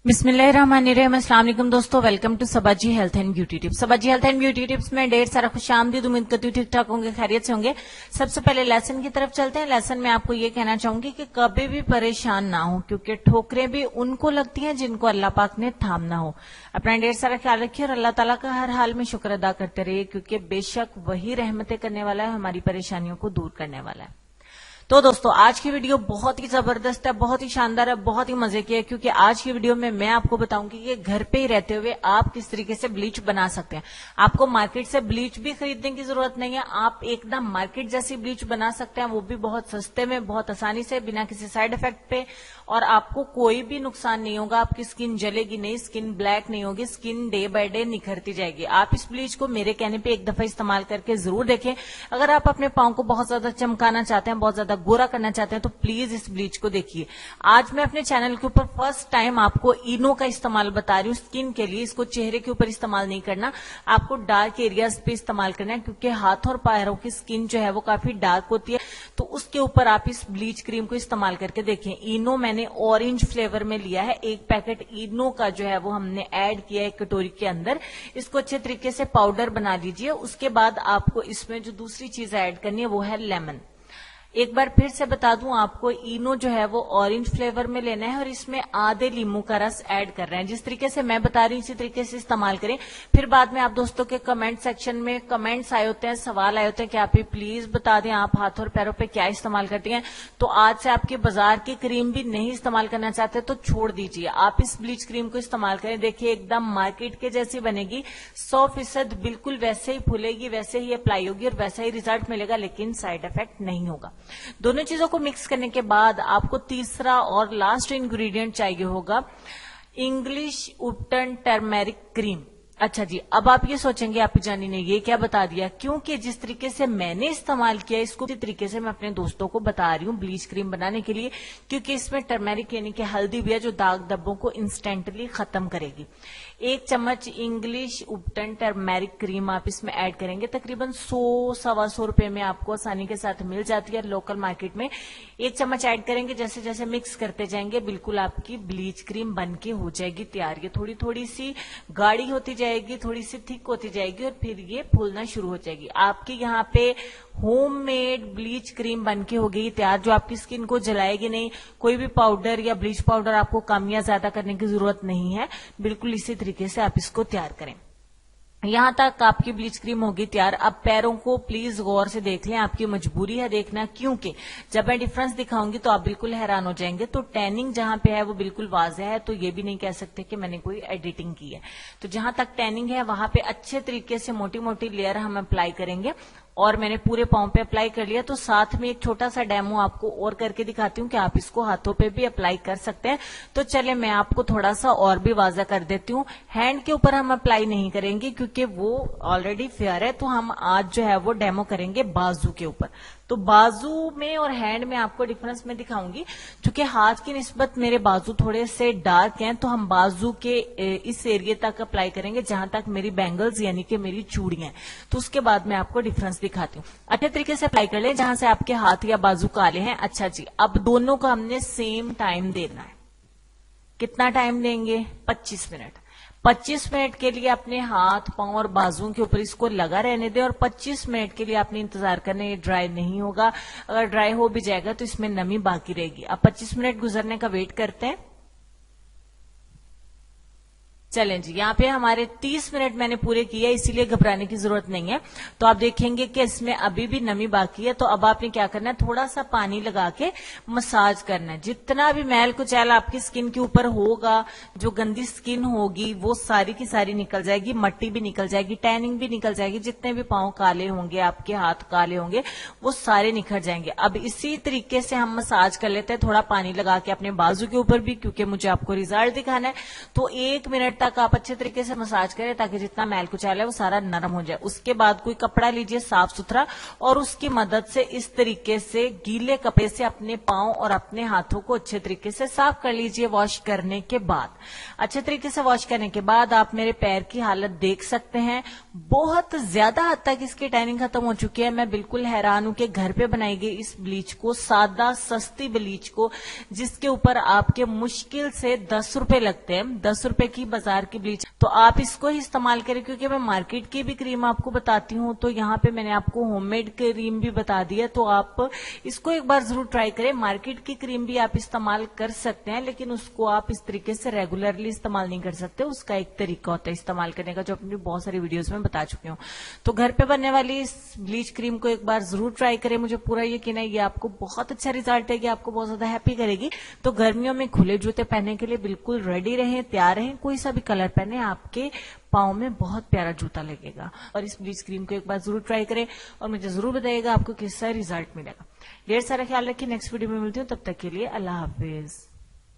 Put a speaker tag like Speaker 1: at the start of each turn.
Speaker 1: बिस्मिल्लाहिर्रहमानिर्रहीम। अस्सलाम वालेकुम दोस्तों, welcome to Sabaji health and beauty tips. Sabaji health and beauty tips में ढेर सारा खुशामदीद। उम्मीद करती हूँ ठीक ठाक होंगे, खैरियत से होंगे। सबसे पहले लेसन की तरफ चलते हैं। लेसन में आपको ये कहना चाहूंगी कि कभी भी परेशान ना हो, क्योंकि ठोकरें भी उनको लगती हैं जिनको अल्लाह पाक ने थामना हो। अपना ढेर सारा ख्याल रखिए और अल्लाह ताला का हर हाल में शुक्र अदा करते रहिए, क्योंकि बेशक वही रहमतें करने वाला है, हमारी परेशानियों को दूर करने वाला है। तो दोस्तों, आज की वीडियो बहुत ही जबरदस्त है, बहुत ही शानदार है, बहुत ही मजे की है, क्योंकि आज की वीडियो में मैं आपको बताऊंगी कि घर पे ही रहते हुए आप किस तरीके से ब्लीच बना सकते हैं। आपको मार्केट से ब्लीच भी खरीदने की जरूरत नहीं है, आप एकदम मार्केट जैसी ब्लीच बना सकते हैं, वो भी बहुत सस्ते में, बहुत आसानी से, बिना किसी साइड इफेक्ट पे। और आपको कोई भी नुकसान नहीं होगा, आपकी स्किन जलेगी नहीं, स्किन ब्लैक नहीं होगी, स्किन डे बाय डे निखरती जाएगी। आप इस ब्लीच को मेरे कहने पे एक दफा इस्तेमाल करके जरूर देखें। अगर आप अपने पाँव को बहुत ज्यादा चमकाना चाहते हैं, बहुत ज्यादा गोरा करना चाहते हैं, तो प्लीज इस ब्लीच को देखिए। आज मैं अपने चैनल के ऊपर फर्स्ट टाइम आपको इनो का इस्तेमाल बता रही हूँ स्किन के लिए। इसको चेहरे के ऊपर इस्तेमाल नहीं करना, आपको डार्क एरियाज पे इस्तेमाल करना है, क्योंकि हाथों और पैरों की स्किन जो है वो काफी डार्क होती है। तो उसके ऊपर आप इस ब्लीच क्रीम को इस्तेमाल करके देखें। इनो मैंने ऑरेंज फ्लेवर में लिया है, एक पैकेट इनो का जो है वो हमने ऐड किया है एक कटोरी के अंदर। इसको अच्छे तरीके से पाउडर बना लीजिए। उसके बाद आपको इसमें जो दूसरी चीज ऐड करनी है वो है लेमन। एक बार फिर से बता दूं, आपको इनो जो है वो ऑरेंज फ्लेवर में लेना है और इसमें आधे लीमू का रस ऐड कर रहे हैं। जिस तरीके से मैं बता रही हूं इसी तरीके से इस्तेमाल करें। फिर बाद में आप दोस्तों के कमेंट सेक्शन में कमेंट्स आए होते हैं, सवाल आए होते हैं कि आप ही प्लीज बता दें आप हाथ और पैरों पे क्या इस्तेमाल करती हैं। तो आज से आपके बाजार की क्रीम भी नहीं इस्तेमाल करना चाहते तो छोड़ दीजिए, आप इस ब्लीच क्रीम को इस्तेमाल करें। देखिए एकदम मार्केट के जैसी बनेगी, 100% बिल्कुल वैसे ही फूलेगी, वैसे ही अप्लाई होगी और वैसा ही रिजल्ट मिलेगा, लेकिन साइड इफेक्ट नहीं होगा। दोनों चीजों को मिक्स करने के बाद आपको तीसरा और लास्ट इंग्रेडिएंट चाहिए होगा, इंग्लिश उपटन टर्मेरिक क्रीम। अच्छा जी, अब आप ये सोचेंगे आप जानी ने ये क्या बता दिया, क्योंकि जिस तरीके से मैंने इस्तेमाल किया इसको उसी तरीके से मैं अपने दोस्तों को बता रही हूँ ब्लीच क्रीम बनाने के लिए, क्योंकि इसमें टर्मेरिक यानी कि हल्दी भी है जो दाग धब्बों को इंस्टेंटली खत्म करेगी। 1 चम्मच इंग्लिश उपटन टर्मेरिक क्रीम आप इसमें ऐड करेंगे। तकरीबन 100-125 रुपए में आपको आसानी के साथ मिल जाती है लोकल मार्केट में। 1 चम्मच ऐड करेंगे, जैसे जैसे मिक्स करते जाएंगे बिल्कुल आपकी ब्लीच क्रीम बन के हो जाएगी तैयार। ये थोड़ी थोड़ी सी गाढ़ी होती जाएगी, थोड़ी सी थिक होती जाएगी और फिर ये फूलना शुरू हो जाएगी। आपकी यहाँ पे होममेड ब्लीच क्रीम बनके हो गई तैयार, जो आपकी स्किन को जलाएगी नहीं। कोई भी पाउडर या ब्लीच पाउडर आपको कम या ज्यादा करने की जरूरत नहीं है, बिल्कुल इसी तरीके से आप इसको तैयार करें। यहां तक आपकी ब्लीच क्रीम होगी तैयार। अब पैरों को प्लीज गौर से देख लें, आपकी मजबूरी है देखना, क्योंकि जब मैं डिफरेंस दिखाऊंगी तो आप बिल्कुल हैरान हो जाएंगे। तो टैनिंग जहां पे है वो बिल्कुल वाज़ेह है, तो ये भी नहीं कह सकते कि मैंने कोई एडिटिंग की है। तो जहां तक टैनिंग है वहां पे अच्छे तरीके से मोटी मोटी लेयर हम अप्लाई करेंगे। और मैंने पूरे पाँव पे अप्लाई कर लिया, तो साथ में एक छोटा सा डेमो आपको और करके दिखाती हूँ कि आप इसको हाथों पे भी अप्लाई कर सकते हैं। तो चले मैं आपको थोड़ा सा और भी वाज़ा कर देती हूँ। हैंड के ऊपर हम अप्लाई नहीं करेंगे क्योंकि वो ऑलरेडी फेयर है, तो हम आज जो है वो डेमो करेंगे बाजू के ऊपर। तो बाजू में और हैंड में आपको डिफरेंस में दिखाऊंगी। क्योंकि हाथ की निस्बत मेरे बाजू थोड़े से डार्क हैं, तो हम बाजू के इस एरिया तक अप्लाई करेंगे जहां तक मेरी बैंगल्स यानी कि मेरी चूड़ियां हैं। तो उसके बाद मैं आपको डिफरेंस दिखाती हूँ। अच्छे तरीके से अप्लाई कर लें जहां से आपके हाथ या बाजू काले हैं। अच्छा जी, अब दोनों को हमने सेम टाइम देना है। कितना टाइम देंगे? 25 मिनट। 25 मिनट के लिए अपने हाथ पांव और बाजुओं के ऊपर इसको लगा रहने दें और 25 मिनट के लिए आपने इंतजार करना, ये ड्राई नहीं होगा। अगर ड्राई हो भी जाएगा तो इसमें नमी बाकी रहेगी। अब 25 मिनट गुजरने का वेट करते हैं। चलें जी, यहाँ पे हमारे 30 मिनट मैंने पूरे किए, इसीलिए घबराने की जरूरत नहीं है। तो आप देखेंगे कि इसमें अभी भी नमी बाकी है। तो अब आपने क्या करना है, थोड़ा सा पानी लगा के मसाज करना है। जितना भी मैल कुचैल आपकी स्किन के ऊपर होगा, जो गंदी स्किन होगी वो सारी की सारी निकल जाएगी, मट्टी भी निकल जाएगी, टैनिंग भी निकल जाएगी, जितने भी पाँव काले होंगे, आपके हाथ काले होंगे, वो सारे निखर जाएंगे। अब इसी तरीके से हम मसाज कर लेते हैं, थोड़ा पानी लगा के अपने बाजू के ऊपर भी, क्योंकि मुझे आपको रिजल्ट दिखाना है। तो 1 मिनट तक आप अच्छे तरीके से मसाज करें ताकि जितना मैल कुचैल है वो सारा नरम हो जाए। उसके बाद कोई कपड़ा लीजिए साफ सुथरा और उसकी मदद से इस तरीके से गीले कपड़े से अपने पांव और अपने हाथों को अच्छे तरीके से साफ कर लीजिए। वॉश करने के बाद, अच्छे तरीके से वॉश करने के बाद आप मेरे पैर की हालत देख सकते हैं। बहुत ज्यादा हद तक इसकी टैनिंग खत्म हो चुकी है। मैं बिल्कुल हैरान हूं कि घर पे बनाई गई इस ब्लीच को, सादा सस्ती ब्लीच को, जिसके ऊपर आपके मुश्किल से 10 रुपए लगते हैं, 10 रुपए की बाजार की ब्लीच, तो आप इसको ही इस्तेमाल करें। क्योंकि मैं मार्केट की भी क्रीम आपको बताती हूँ, तो यहाँ पे मैंने आपको होममेड क्रीम भी बता दी है, तो आप इसको एक बार जरूर ट्राई करें। मार्केट की क्रीम भी आप इस्तेमाल कर सकते हैं, लेकिन उसको आप इस तरीके से रेगुलरली इस्तेमाल नहीं कर सकते। उसका एक तरीका होता है इस्तेमाल करने का, जो अपनी बहुत सारी वीडियोस में बता चुकी हूँ। तो घर पे बनने वाली इस ब्लीच क्रीम को एक बार जरूर ट्राई करें। मुझे पूरा यकीन है ये आपको बहुत अच्छा रिजल्ट देगी, आपको बहुत ज्यादा हैप्पी करेगी। तो गर्मियों में खुले जूते पहनने के लिए बिल्कुल रेडी रहें, तैयार रहें। कोई सा भी कलर पहने, आपके पाँव में बहुत प्यारा जूता लगेगा। और इस ब्लीच क्रीम को एक बार जरूर ट्राई करें और मुझे जरूर बताइएगा आपको किस तरह रिजल्ट मिलेगा। ढेर सारा ख्याल रखिए। नेक्स्ट वीडियो में मिलती हूँ, तब तक के लिए अल्लाह हाफिज।